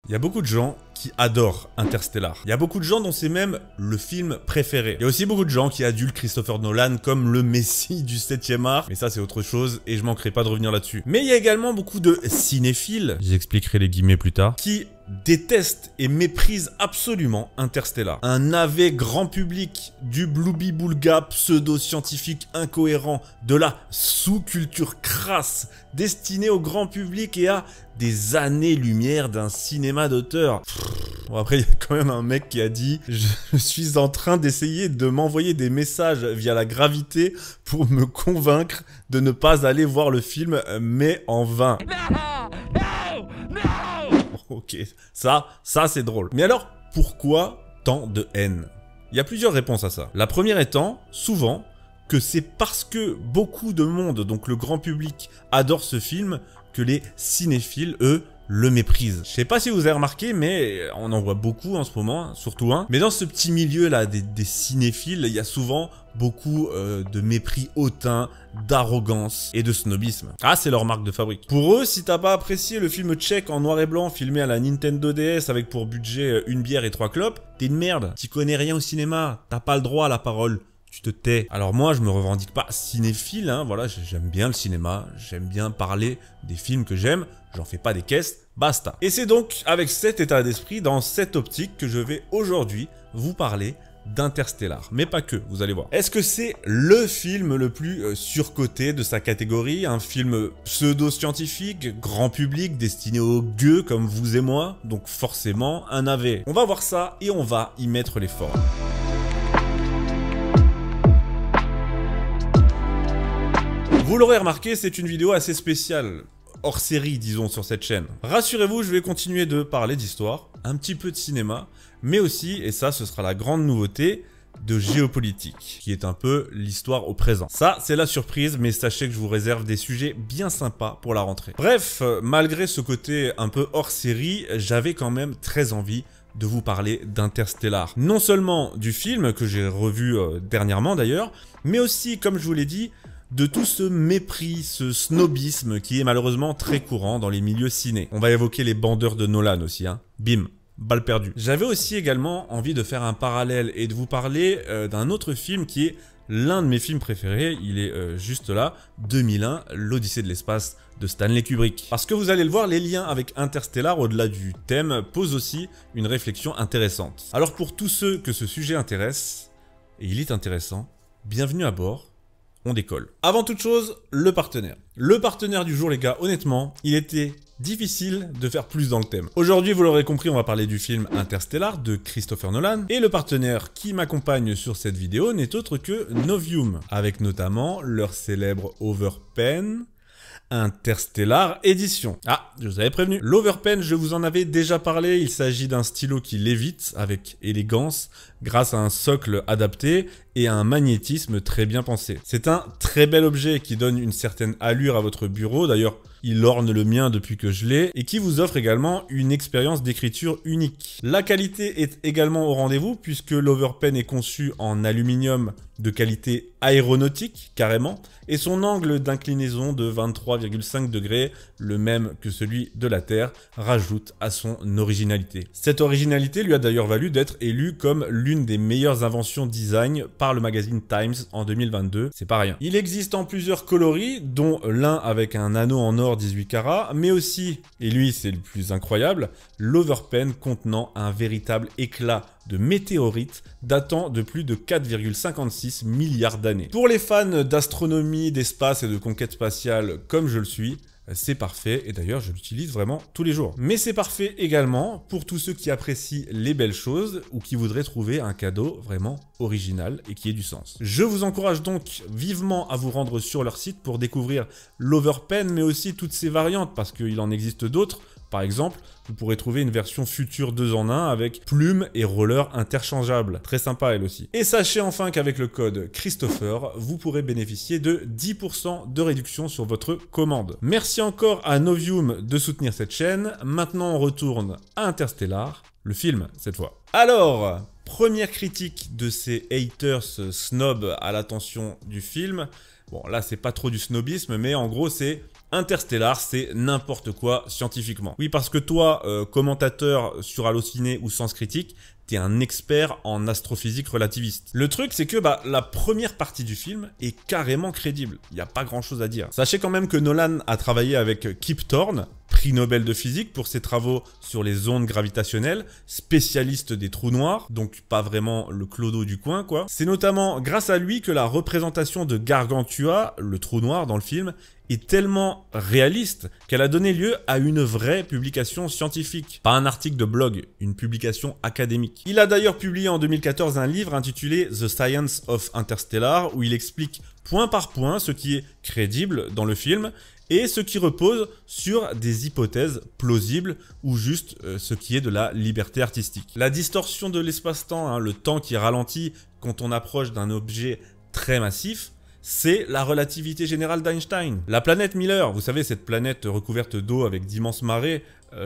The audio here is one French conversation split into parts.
Il y a beaucoup de gens qui adorent Interstellar. Il y a beaucoup de gens dont c'est même le film préféré. Il y a aussi beaucoup de gens qui adulent Christopher Nolan comme le messie du 7e art. Mais ça, c'est autre chose et je manquerai pas de revenir là-dessus. Mais il y a également beaucoup de cinéphiles, j'expliquerai les guillemets plus tard, qui détestent et méprisent absolument Interstellar. Un navet grand public, du bloubi-boulga pseudo-scientifique incohérent, de la sous-culture crasse, destinée au grand public et à des années-lumière d'un cinéma d'auteur. Bon, après, il y a quand même un mec qui a dit « Je suis en train d'essayer de m'envoyer des messages via la gravité pour me convaincre de ne pas aller voir le film, mais en vain. » Ok, ça c'est drôle. Mais alors, pourquoi tant de haine? Il y a plusieurs réponses à ça. La première étant, souvent, que c'est parce que beaucoup de monde, donc le grand public, adore ce film, que les cinéphiles, eux, le méprisent. Je sais pas si vous avez remarqué, mais on en voit beaucoup en ce moment, surtout un. Mais dans ce petit milieu-là des cinéphiles, il y a souvent beaucoup de mépris hautain, d'arrogance et de snobisme. Ah, c'est leur marque de fabrique. Pour eux, si t'as pas apprécié le film tchèque en noir et blanc filmé à la Nintendo DS avec pour budget une bière et 3 clopes, t'es une merde. T'y connais rien au cinéma, t'as pas le droit à la parole. Tu te tais. Alors moi, je me revendique pas cinéphile, hein, voilà, j'aime bien le cinéma, j'aime bien parler des films que j'aime, j'en fais pas des caisses, basta. Et c'est donc avec cet état d'esprit, dans cette optique, que je vais aujourd'hui vous parler d'Interstellar, mais pas que, vous allez voir. Est-ce que c'est le film le plus surcoté de sa catégorie, un film pseudo-scientifique, grand public, destiné aux gueux comme vous et moi, donc forcément un navet. On va voir ça et on va y mettre les formes. Vous l'aurez remarqué, c'est une vidéo assez spéciale, hors série disons sur cette chaîne. Rassurez-vous, je vais continuer de parler d'histoire, un petit peu de cinéma, mais aussi, et ça ce sera la grande nouveauté, de géopolitique, qui est un peu l'histoire au présent. Ça, c'est la surprise, mais sachez que je vous réserve des sujets bien sympas pour la rentrée. Bref, malgré ce côté un peu hors série, j'avais quand même très envie de vous parler d'Interstellar. Non seulement du film, que j'ai revu dernièrement d'ailleurs, mais aussi, comme je vous l'ai dit, de tout ce mépris, ce snobisme qui est malheureusement très courant dans les milieux ciné. On va évoquer les bandeurs de Nolan aussi, hein. Bim, balle perdue. J'avais aussi également envie de faire un parallèle et de vous parler d'un autre film qui est l'un de mes films préférés, il est juste là, 2001, l'Odyssée de l'espace de Stanley Kubrick. Parce que vous allez le voir, les liens avec Interstellar, au-delà du thème, posent aussi une réflexion intéressante. Alors pour tous ceux que ce sujet intéresse, et il est intéressant, bienvenue à bord. On décolle. Avant toute chose, le partenaire. Le partenaire du jour, les gars, honnêtement, il était difficile de faire plus dans le thème. Aujourd'hui, vous l'aurez compris, on va parler du film Interstellar de Christopher Nolan. Et le partenaire qui m'accompagne sur cette vidéo n'est autre que Novium, avec notamment leur célèbre Overpen Interstellar Edition. Ah, je vous avais prévenu. L'Overpen, je vous en avais déjà parlé, il s'agit d'un stylo qui lévite avec élégance grâce à un socle adapté et à un magnétisme très bien pensé. C'est un très bel objet qui donne une certaine allure à votre bureau, d'ailleurs il orne le mien depuis que je l'ai, et qui vous offre également une expérience d'écriture unique. La qualité est également au rendez-vous puisque l'Overpen est conçu en aluminium de qualité aéronautique, carrément, et son angle d'inclinaison de 23,5 degrés, le même que celui de la Terre, rajoute à son originalité. Cette originalité lui a d'ailleurs valu d'être élue comme l'une des meilleures inventions design par le magazine Times en 2022, c'est pas rien. Il existe en plusieurs coloris, dont l'un avec un anneau en or 18 carats, mais aussi, et lui c'est le plus incroyable, l'Overpen contenant un véritable éclat de météorites datant de plus de 4,56 milliards d'années. Pour les fans d'astronomie, d'espace et de conquête spatiale comme je le suis, c'est parfait, et d'ailleurs je l'utilise vraiment tous les jours. Mais c'est parfait également pour tous ceux qui apprécient les belles choses ou qui voudraient trouver un cadeau vraiment original et qui ait du sens. Je vous encourage donc vivement à vous rendre sur leur site pour découvrir l'Overpen, mais aussi toutes ses variantes, parce qu'il en existe d'autres. Par exemple, vous pourrez trouver une version future 2 en 1 avec plumes et rollers interchangeables. Très sympa elle aussi. Et sachez enfin qu'avec le code Christopher, vous pourrez bénéficier de 10% de réduction sur votre commande. Merci encore à Novium de soutenir cette chaîne. Maintenant on retourne à Interstellar, le film cette fois. Alors, première critique de ces haters snobs à l'attention du film. Bon là c'est pas trop du snobisme, mais en gros c'est Interstellar, c'est n'importe quoi scientifiquement. Oui, parce que toi, commentateur sur Allociné ou Sens Critique, t'es un expert en astrophysique relativiste. Le truc, c'est que la première partie du film est carrément crédible. Il n'y a pas grand-chose à dire. Sachez quand même que Nolan a travaillé avec Kip Thorne, prix Nobel de physique pour ses travaux sur les ondes gravitationnelles, spécialiste des trous noirs, donc pas vraiment le clodo du coin, quoi. C'est notamment grâce à lui que la représentation de Gargantua, le trou noir dans le film, est tellement réaliste qu'elle a donné lieu à une vraie publication scientifique. Pas un article de blog, une publication académique. Il a d'ailleurs publié en 2014 un livre intitulé The Science of Interstellar, où il explique point par point ce qui est crédible dans le film et ce qui repose sur des hypothèses plausibles ou juste ce qui est de la liberté artistique. La distorsion de l'espace-temps, le temps qui ralentit quand on approche d'un objet très massif, c'est la relativité générale d'Einstein. La planète Miller, vous savez, cette planète recouverte d'eau avec d'immenses marées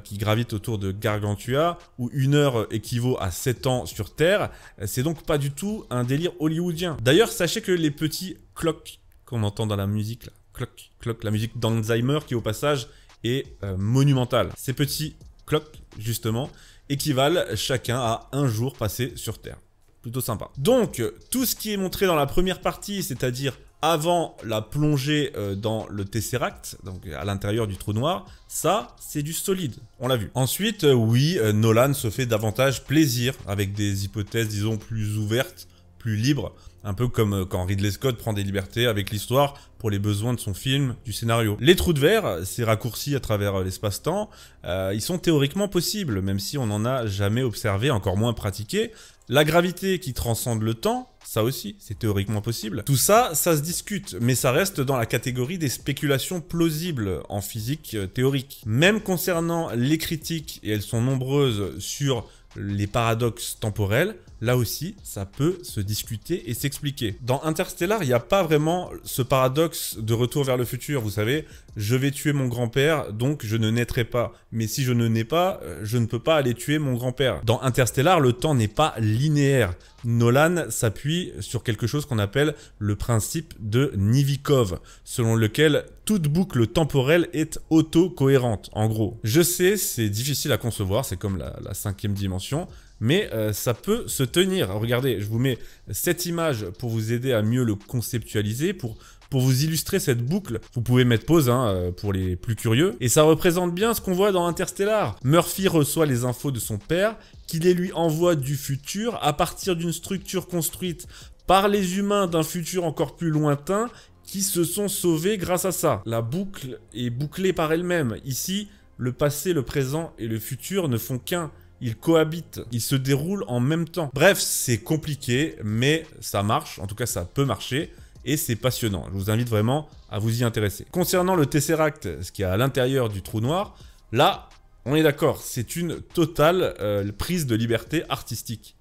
qui gravitent autour de Gargantua, où 1 heure équivaut à 7 ans sur Terre, c'est donc pas du tout un délire hollywoodien. D'ailleurs, sachez que les petits clocs qu'on entend dans la musique, là, cloc, cloc, la musique d'Alzheimer qui au passage est monumentale. Ces petits clocs, justement, équivalent chacun à un jour passé sur Terre. Plutôt sympa. Donc, tout ce qui est montré dans la première partie, c'est-à-dire avant la plongée dans le Tesseract, donc à l'intérieur du trou noir, ça, c'est du solide, on l'a vu. Ensuite, oui, Nolan se fait davantage plaisir avec des hypothèses, disons, plus ouvertes, plus libres, un peu comme quand Ridley Scott prend des libertés avec l'histoire pour les besoins de son film, du scénario. Les trous de verre, ces raccourcis à travers l'espace-temps, ils sont théoriquement possibles, même si on n'en a jamais observé, encore moins pratiqué. La gravité qui transcende le temps, ça aussi, c'est théoriquement possible. Tout ça, ça se discute, mais ça reste dans la catégorie des spéculations plausibles en physique théorique. Même concernant les critiques, et elles sont nombreuses sur les paradoxes temporels, là aussi, ça peut se discuter et s'expliquer. Dans Interstellar, il n'y a pas vraiment ce paradoxe de retour vers le futur, vous savez, je vais tuer mon grand-père, donc je ne naîtrai pas. Mais si je ne nais pas, je ne peux pas aller tuer mon grand-père. Dans Interstellar, le temps n'est pas linéaire. Nolan s'appuie sur quelque chose qu'on appelle le principe de Nivikov, selon lequel toute boucle temporelle est auto-cohérente, en gros. Je sais, c'est difficile à concevoir, c'est comme la 5e dimension, mais ça peut se tenir. Regardez, je vous mets cette image pour vous aider à mieux le conceptualiser, pour vous illustrer cette boucle. Vous pouvez mettre pause pour les plus curieux. Et ça représente bien ce qu'on voit dans Interstellar. Murphy reçoit les infos de son père, qui les lui envoie du futur à partir d'une structure construite par les humains d'un futur encore plus lointain qui se sont sauvés grâce à ça. La boucle est bouclée par elle-même. Ici, le passé, le présent et le futur ne font qu'un. Ils cohabitent, ils se déroulent en même temps. Bref, c'est compliqué, mais ça marche. En tout cas, ça peut marcher. Et c'est passionnant. Je vous invite vraiment à vous y intéresser. Concernant le Tesseract, ce qui est à l'intérieur du trou noir, là, on est d'accord, c'est une totale prise de liberté artistique.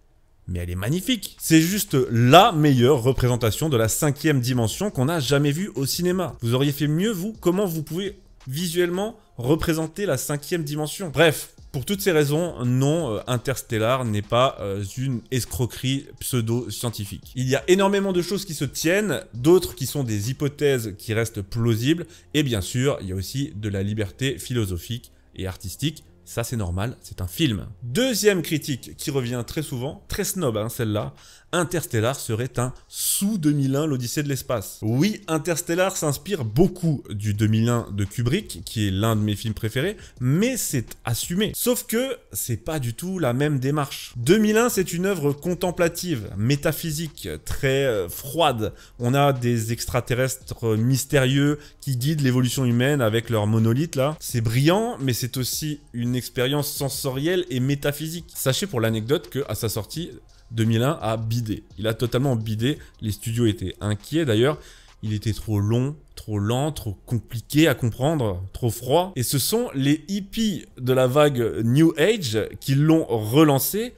Mais elle est magnifique. C'est juste la meilleure représentation de la 5e dimension qu'on a jamais vue au cinéma. Vous auriez fait mieux, vous? Comment vous pouvez visuellement représenter la 5e dimension? Bref. Pour toutes ces raisons, non, Interstellar n'est pas une escroquerie pseudo-scientifique. Il y a énormément de choses qui se tiennent, d'autres qui sont des hypothèses qui restent plausibles, et bien sûr, il y a aussi de la liberté philosophique et artistique. Ça, c'est normal, c'est un film. Deuxième critique qui revient très souvent, très snob celle-là, Interstellar serait un sous-2001 l'Odyssée de l'espace. Oui, Interstellar s'inspire beaucoup du 2001 de Kubrick, qui est l'un de mes films préférés, mais c'est assumé. Sauf que c'est pas du tout la même démarche. 2001, c'est une œuvre contemplative, métaphysique, très froide. On a des extraterrestres mystérieux qui guident l'évolution humaine avec leurs monolithes là. C'est brillant, mais c'est aussi une expérience sensorielle et métaphysique. Sachez pour l'anecdote qu'à sa sortie, 2001 a bidé. Il a totalement bidé. Les studios étaient inquiets d'ailleurs. Il était trop long, trop lent, trop compliqué à comprendre, trop froid. Et ce sont les hippies de la vague New Age qui l'ont relancé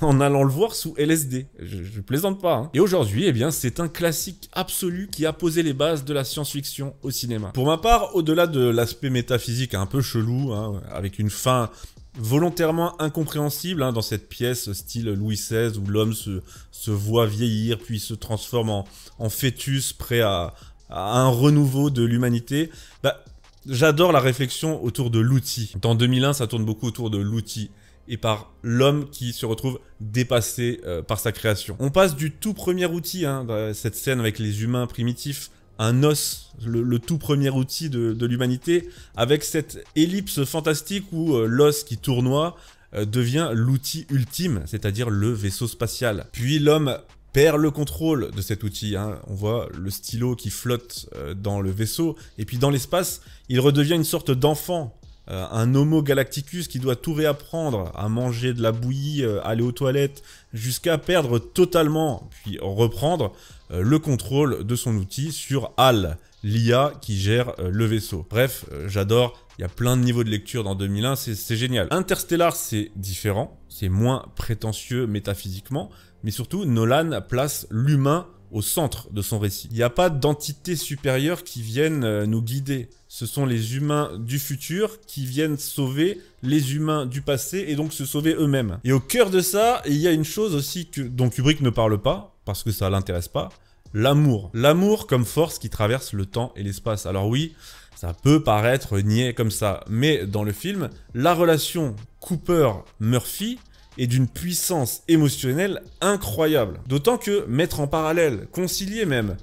en allant le voir sous LSD. Je plaisante pas. Et aujourd'hui, eh bien, c'est un classique absolu qui a posé les bases de la science-fiction au cinéma. Pour ma part, au-delà de l'aspect métaphysique un peu chelou, avec une fin volontairement incompréhensible dans cette pièce style Louis XVI où l'homme se voit vieillir puis se transforme en fœtus prêt à un renouveau de l'humanité. J'adore la réflexion autour de l'outil. Dans 2001, ça tourne beaucoup autour de l'outil et par l'homme qui se retrouve dépassé par sa création. On passe du tout premier outil, hein, dans cette scène avec les humains primitifs, un os, le tout premier outil de l'humanité, avec cette ellipse fantastique où l'os qui tournoie devient l'outil ultime, c'est-à-dire le vaisseau spatial. Puis l'homme perd le contrôle de cet outil, hein. On voit le stylo qui flotte dans le vaisseau, et puis dans l'espace, il redevient une sorte d'enfant, un Homo Galacticus qui doit tout réapprendre, à manger de la bouillie, aller aux toilettes, jusqu'à perdre totalement, puis reprendre le contrôle de son outil sur HAL, l'IA qui gère le vaisseau. Bref, j'adore, il y a plein de niveaux de lecture dans 2001, c'est génial. Interstellar, c'est différent, c'est moins prétentieux métaphysiquement, mais surtout, Nolan place l'humain au centre de son récit. Il n'y a pas d'entité supérieure qui vienne nous guider. Ce sont les humains du futur qui viennent sauver les humains du passé et donc se sauver eux-mêmes. Et au cœur de ça, il y a une chose aussi dont Kubrick ne parle pas, parce que ça l'intéresse pas, l'amour. L'amour comme force qui traverse le temps et l'espace. Alors oui, ça peut paraître niais comme ça, mais dans le film, la relation Cooper-Murphy est d'une puissance émotionnelle incroyable. D'autant que mettre en parallèle, concilier même,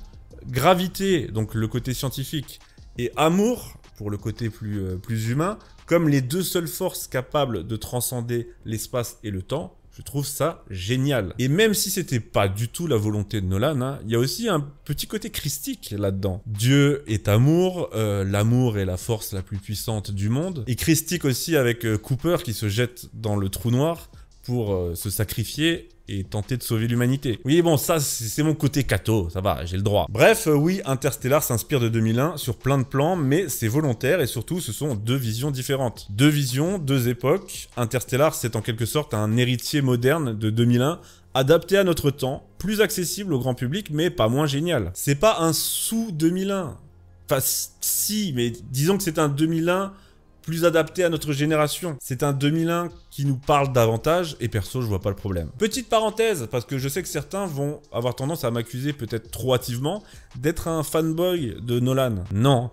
gravité, donc le côté scientifique, et amour, pour le côté plus humain, comme les deux seules forces capables de transcender l'espace et le temps, je trouve ça génial. Et même si c'était pas du tout la volonté de Nolan, hein, il y a aussi un petit côté christique là-dedans. Dieu est amour, l'amour est la force la plus puissante du monde. Et christique aussi avec Cooper qui se jette dans le trou noir pour se sacrifier et tenter de sauver l'humanité. Oui, bon, ça, c'est mon côté catho, ça va, j'ai le droit. Bref, oui, Interstellar s'inspire de 2001 sur plein de plans, mais c'est volontaire et surtout, ce sont deux visions différentes. Deux visions, deux époques. Interstellar, c'est en quelque sorte un héritier moderne de 2001, adapté à notre temps, plus accessible au grand public, mais pas moins génial. C'est pas un sous 2001. Enfin, si, mais disons que c'est un 2001 plus adapté à notre génération. C'est un 2001 qui nous parle davantage, et perso, je vois pas le problème. Petite parenthèse, parce que je sais que certains vont avoir tendance à m'accuser, peut-être trop hâtivement, d'être un fanboy de Nolan. Non,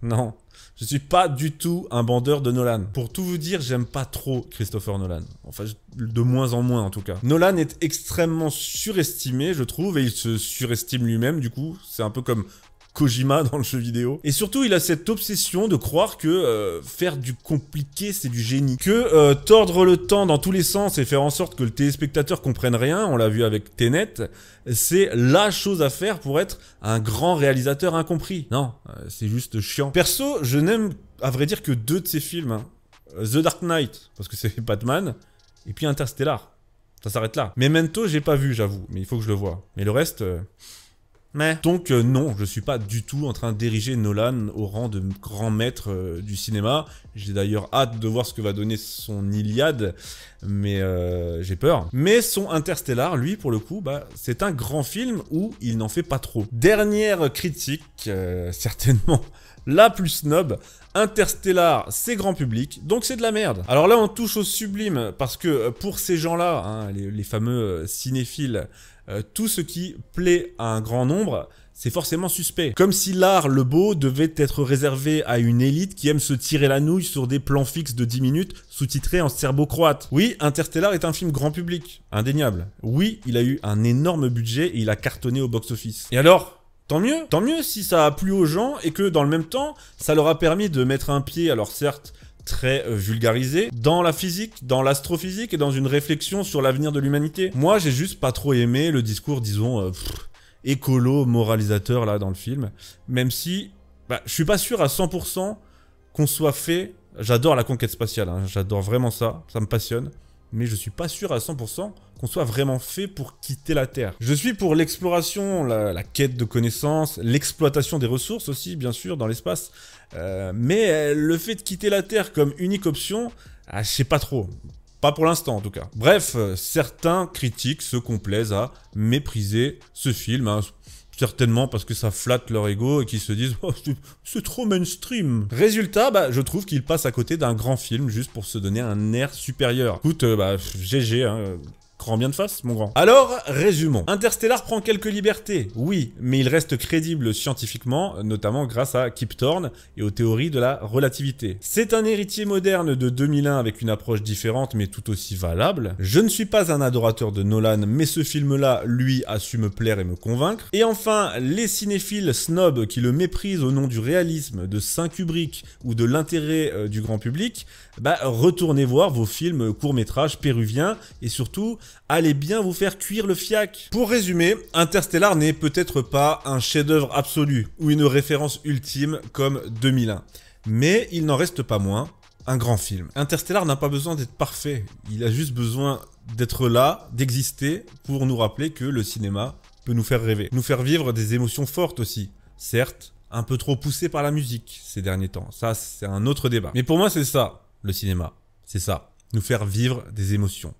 non. Je suis pas du tout un bandeur de Nolan. Pour tout vous dire, j'aime pas trop Christopher Nolan. Enfin, de moins en moins en tout cas. Nolan est extrêmement surestimé, je trouve, et il se surestime lui-même, du coup. C'est un peu comme Kojima dans le jeu vidéo. Et surtout, il a cette obsession de croire que faire du compliqué, c'est du génie. Que tordre le temps dans tous les sens et faire en sorte que le téléspectateur comprenne rien, on l'a vu avec Tenet, c'est la chose à faire pour être un grand réalisateur incompris. Non, c'est juste chiant. Perso, je n'aime à vrai dire que deux de ses films. Hein. The Dark Knight, parce que c'est Batman, et puis Interstellar. Ça s'arrête là. Memento, j'ai pas vu, j'avoue, mais il faut que je le voie. Mais le reste... Mais. Donc non, je suis pas du tout en train d'ériger Nolan au rang de grand maître du cinéma. J'ai d'ailleurs hâte de voir ce que va donner son Iliade, mais j'ai peur. Mais son Interstellar, lui, pour le coup, bah, c'est un grand film où il n'en fait pas trop. Dernière critique, certainement la plus snob, Interstellar, c'est grand public, donc c'est de la merde. Alors là, on touche au sublime, parce que pour ces gens-là, hein, les fameux cinéphiles, tout ce qui plaît à un grand nombre, c'est forcément suspect. Comme si l'art, le beau, devait être réservé à une élite qui aime se tirer la nouille sur des plans fixes de 10 minutes, sous-titrés en serbo-croate. Oui, Interstellar est un film grand public, indéniable. Oui, il a eu un énorme budget et il a cartonné au box-office. Et alors ? Tant mieux si ça a plu aux gens et que dans le même temps, ça leur a permis de mettre un pied, alors certes très vulgarisé, dans la physique, dans l'astrophysique et dans une réflexion sur l'avenir de l'humanité. Moi, j'ai juste pas trop aimé le discours, disons, écolo, moralisateur là dans le film, même si je suis pas sûr à 100% qu'on soit fait. J'adore la conquête spatiale, hein, j'adore vraiment ça me passionne. Mais je suis pas sûr à 100% qu'on soit vraiment fait pour quitter la Terre. Je suis pour l'exploration, la quête de connaissances, l'exploitation des ressources aussi, bien sûr, dans l'espace. Mais le fait de quitter la Terre comme unique option, je sais pas trop. Pas pour l'instant, en tout cas. Bref, certains critiques se complaisent à mépriser ce film, hein, certainement parce que ça flatte leur ego et qu'ils se disent oh, c'est trop mainstream. Résultat, je trouve qu'il passe à côté d'un grand film juste pour se donner un air supérieur. Écoute, GG, hein, Grand bien de face, mon grand. Alors, résumons. Interstellar prend quelques libertés, oui, mais il reste crédible scientifiquement, notamment grâce à Kip Thorne et aux théories de la relativité. C'est un héritier moderne de 2001 avec une approche différente mais tout aussi valable. Je ne suis pas un adorateur de Nolan, mais ce film-là, lui, a su me plaire et me convaincre. Et enfin, les cinéphiles snobs qui le méprisent au nom du réalisme, de Saint Kubrick ou de l'intérêt du grand public, retournez voir vos films courts-métrages péruviens et surtout, allez bien vous faire cuire le fiac. Pour résumer, Interstellar n'est peut-être pas un chef-d'œuvre absolu ou une référence ultime comme 2001, mais il n'en reste pas moins un grand film. Interstellar n'a pas besoin d'être parfait, il a juste besoin d'être là, d'exister pour nous rappeler que le cinéma peut nous faire rêver, nous faire vivre des émotions fortes aussi, certes, un peu trop poussées par la musique ces derniers temps, ça c'est un autre débat. Mais pour moi c'est ça, le cinéma, c'est ça, nous faire vivre des émotions.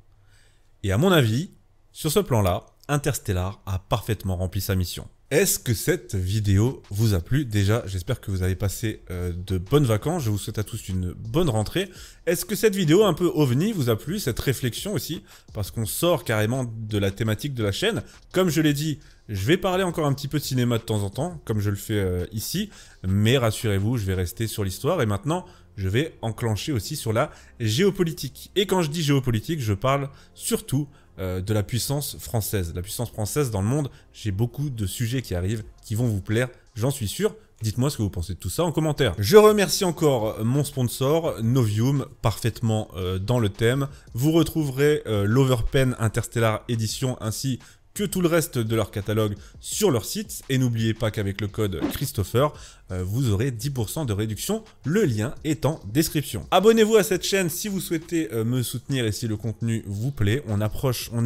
Et à mon avis, sur ce plan-là, Interstellar a parfaitement rempli sa mission. Est-ce que cette vidéo vous a plu? Déjà, j'espère que vous avez passé de bonnes vacances. Je vous souhaite à tous une bonne rentrée. Est-ce que cette vidéo un peu ovni vous a plu? Cette réflexion aussi, parce qu'on sort carrément de la thématique de la chaîne. Comme je l'ai dit, je vais parler encore un petit peu de cinéma de temps en temps, comme je le fais ici. Mais rassurez-vous, je vais rester sur l'histoire. Et maintenant, je vais enclencher aussi sur la géopolitique. Et quand je dis géopolitique, je parle surtout de la puissance française. La puissance française dans le monde, j'ai beaucoup de sujets qui arrivent, qui vont vous plaire, j'en suis sûr. Dites-moi ce que vous pensez de tout ça en commentaire. Je remercie encore mon sponsor, Novium, parfaitement dans le thème. Vous retrouverez l'Overpen Interstellar Edition ainsi que tout le reste de leur catalogue sur leur site. Et n'oubliez pas qu'avec le code Christopher, vous aurez 10% de réduction. Le lien est en description. Abonnez-vous à cette chaîne si vous souhaitez me soutenir et si le contenu vous plaît. On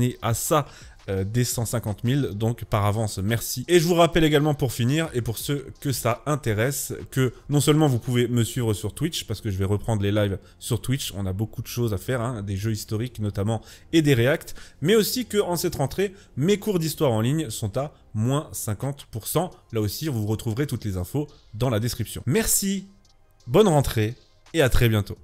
est à ça des 150 000, donc par avance merci. Et je vous rappelle également pour finir, et pour ceux que ça intéresse, que non seulement vous pouvez me suivre sur Twitch, parce que je vais reprendre les lives sur Twitch, on a beaucoup de choses à faire, hein, des jeux historiques notamment, et des reacts, mais aussi que en cette rentrée, mes cours d'histoire en ligne sont à moins 50%. Là aussi, vous retrouverez toutes les infos dans la description. Merci, bonne rentrée, et à très bientôt.